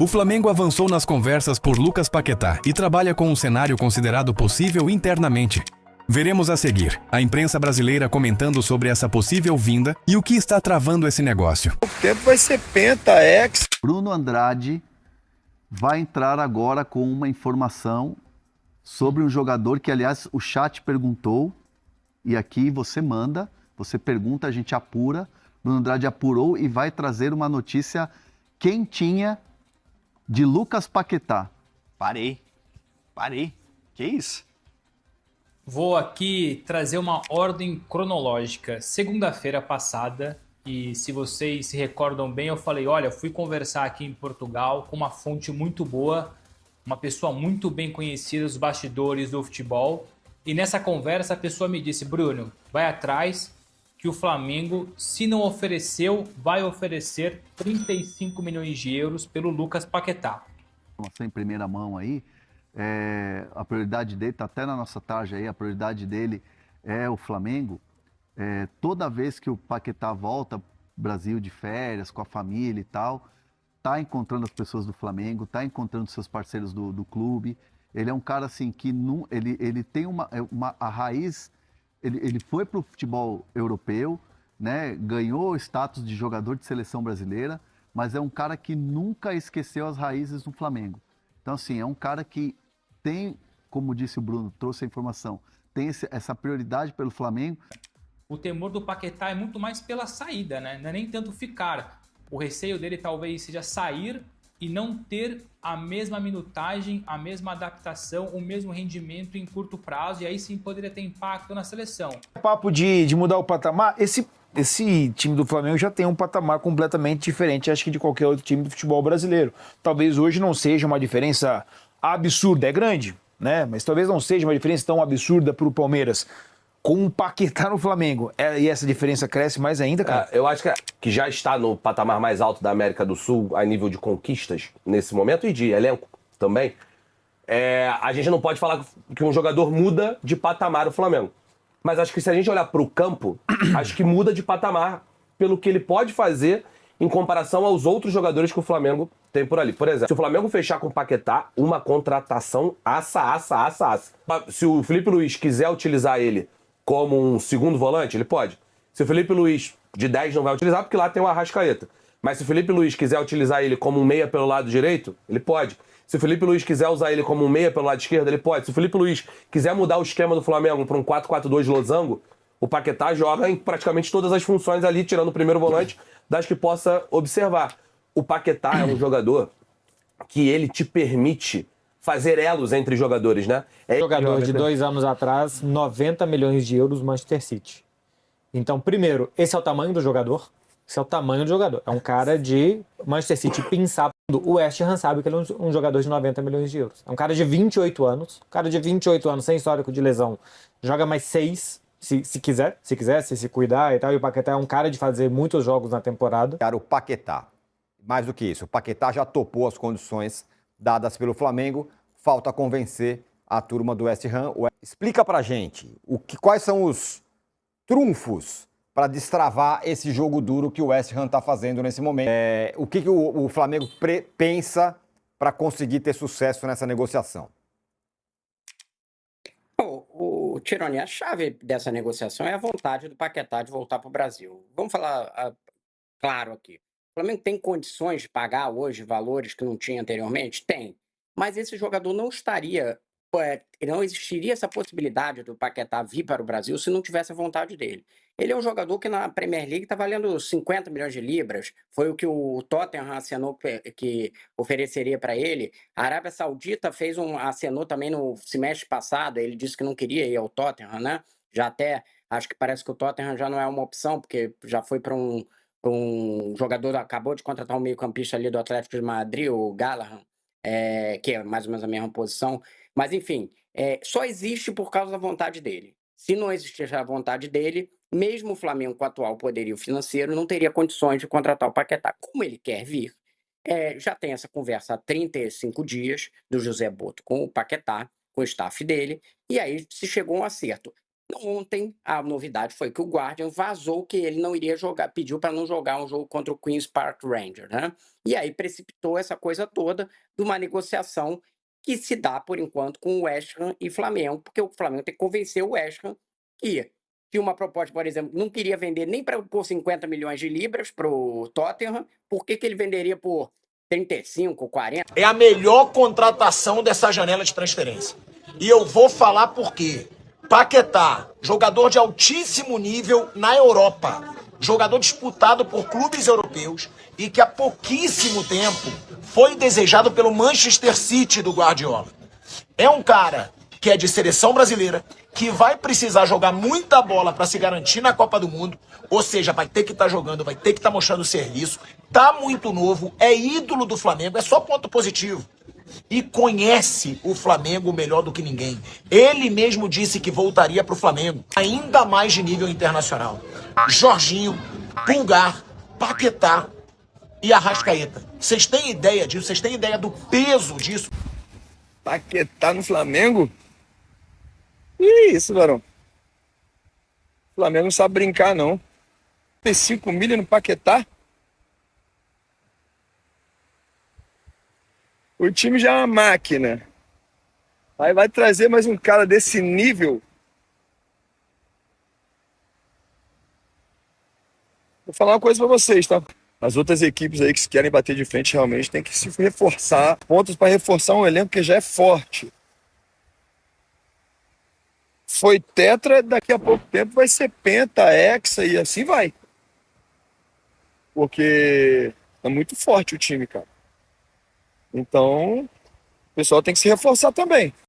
O Flamengo avançou nas conversas por Lucas Paquetá e trabalha com um cenário considerado possível internamente. Veremos a seguir a imprensa brasileira comentando sobre essa possível vinda e o que está travando esse negócio. O tempo vai ser penta, ex. Bruno Andrade vai entrar agora com uma informação sobre um jogador que, aliás, o chat perguntou, e aqui você manda, você pergunta, a gente apura. Bruno Andrade apurou e vai trazer uma notícia quentinha de Lucas Paquetá. Parei. Que isso? Vou aqui trazer uma ordem cronológica. Segunda-feira passada, e se vocês se recordam bem, eu falei, olha, fui conversar aqui em Portugal com uma fonte muito boa, uma pessoa muito bem conhecida dos bastidores do futebol. E nessa conversa a pessoa me disse, Bruno, vai atrás que o Flamengo, se não ofereceu, vai oferecer 35 milhões de euros pelo Lucas Paquetá. Em primeira mão aí, a prioridade dele, está até na nossa tarja aí, a prioridade dele é o Flamengo. Toda vez que o Paquetá volta ao Brasil de férias, com a família e tal, tá encontrando as pessoas do Flamengo, tá encontrando seus parceiros do clube. Ele é um cara assim que ele tem a raiz, ele foi para o futebol europeu, né? Ganhou o status de jogador de seleção brasileira, mas é um cara que nunca esqueceu as raízes do Flamengo. Então assim, é um cara que tem, como disse o Bruno, trouxe a informação, tem essa prioridade pelo Flamengo. O temor do Paquetá é muito mais pela saída, né? Não é nem tanto ficar. O receio dele talvez seja sair e não ter a mesma minutagem, a mesma adaptação, o mesmo rendimento em curto prazo, e aí sim poderia ter impacto na seleção. Papo de mudar o patamar, esse time do Flamengo já tem um patamar completamente diferente, acho que de qualquer outro time do futebol brasileiro. Talvez hoje não seja uma diferença absurda, é grande, né? Mas talvez não seja uma diferença tão absurda para o Palmeiras. Com um Paquetá no Flamengo, e essa diferença cresce mais ainda, cara? Eu acho que já está no patamar mais alto da América do Sul, a nível de conquistas, nesse momento, e de elenco também. A gente não pode falar que um jogador muda de patamar o Flamengo. Mas acho que se a gente olhar para o campo, acho que muda de patamar pelo que ele pode fazer em comparação aos outros jogadores que o Flamengo tem por ali. Por exemplo, se o Flamengo fechar com o Paquetá, uma contratação assa. Se o Felipe Luiz quiser utilizar ele como um segundo volante, ele pode. Se o Felipe Luiz de 10 não vai utilizar, porque lá tem o Arrascaeta. Mas se o Felipe Luiz quiser utilizar ele como um meia pelo lado direito, ele pode. Se o Felipe Luiz quiser usar ele como um meia pelo lado esquerdo, ele pode. Se o Felipe Luiz quiser mudar o esquema do Flamengo para um 4-4-2 losango, o Paquetá joga em praticamente todas as funções ali, tirando o primeiro volante, das que possa observar. O Paquetá é um jogador que ele te permite fazer elos entre jogadores, né? Jogador de 2 anos atrás, 90 milhões de euros Manchester City. Então, primeiro, esse é o tamanho do jogador. Esse é o tamanho do jogador. É um cara de Manchester City pensar. O West Ham sabe que ele é um jogador de 90 milhões de euros. É um cara de 28 anos. Um cara de 28 anos, sem histórico de lesão. Joga mais 6, se quiser, se cuidar e tal. E o Paquetá é um cara de fazer muitos jogos na temporada. Cara, o Paquetá. Mais do que isso, o Paquetá já topou as condições dadas pelo Flamengo. Falta convencer a turma do West Ham. Explica pra gente quais são os trunfos para destravar esse jogo duro que o West Ham está fazendo nesse momento. O que o Flamengo pensa para conseguir ter sucesso nessa negociação? O Tironi, a chave dessa negociação é a vontade do Paquetá de voltar para o Brasil. Vamos falar claro aqui. O Flamengo tem condições de pagar hoje valores que não tinha anteriormente? Tem. Mas esse jogador não estaria, não existiria essa possibilidade do Paquetá vir para o Brasil se não tivesse a vontade dele. Ele é um jogador que na Premier League está valendo 50 milhões de libras, foi o que o Tottenham assinou que ofereceria para ele. A Arábia Saudita assinou também no semestre passado, ele disse que não queria ir ao Tottenham, né? Já até, acho que parece que o Tottenham já não é uma opção, porque já foi para um jogador, acabou de contratar um meio-campista ali do Atlético de Madrid, o Gallagher, que é mais ou menos a mesma posição. Mas, enfim, só existe por causa da vontade dele. Se não existisse a vontade dele, mesmo o Flamengo com o atual poderio financeiro não teria condições de contratar o Paquetá. Como ele quer vir, já tem essa conversa há 35 dias do José Boto com o Paquetá, com o staff dele, e aí se chegou a um acerto. Ontem, a novidade foi que o Guardian vazou que ele não iria jogar, pediu para não jogar um jogo contra o Queen's Park Rangers, né? E aí precipitou essa coisa toda de uma negociação que se dá, por enquanto, com o West Ham e Flamengo, porque o Flamengo tem que convencer o West Ham que tinha uma proposta, por exemplo, não queria vender nem por 50 milhões de libras para o Tottenham, por que ele venderia por 35, 40? É a melhor contratação dessa janela de transferência. E eu vou falar por quê. Paquetá, jogador de altíssimo nível na Europa, jogador disputado por clubes europeus e que há pouquíssimo tempo foi desejado pelo Manchester City do Guardiola. É um cara que é de seleção brasileira, que vai precisar jogar muita bola para se garantir na Copa do Mundo, ou seja, vai ter que estar jogando, vai ter que estar mostrando serviço, tá muito novo, é ídolo do Flamengo, é só ponto positivo. E conhece o Flamengo melhor do que ninguém. Ele mesmo disse que voltaria para o Flamengo, ainda mais de nível internacional. Jorginho, Pulgar, Paquetá e Arrascaeta. Vocês têm ideia disso? Vocês têm ideia do peso disso? Paquetá no Flamengo? Que isso, Barão? O Flamengo não sabe brincar, não. 5 milha no Paquetá? O time já é uma máquina. Aí vai trazer mais um cara desse nível. Vou falar uma coisa pra vocês, tá? As outras equipes aí que se querem bater de frente realmente tem que se reforçar. Pontos para reforçar um elenco que já é forte. Foi tetra, daqui a pouco tempo vai ser penta, hexa e assim vai. Porque é muito forte o time, cara. Então, o pessoal tem que se reforçar também.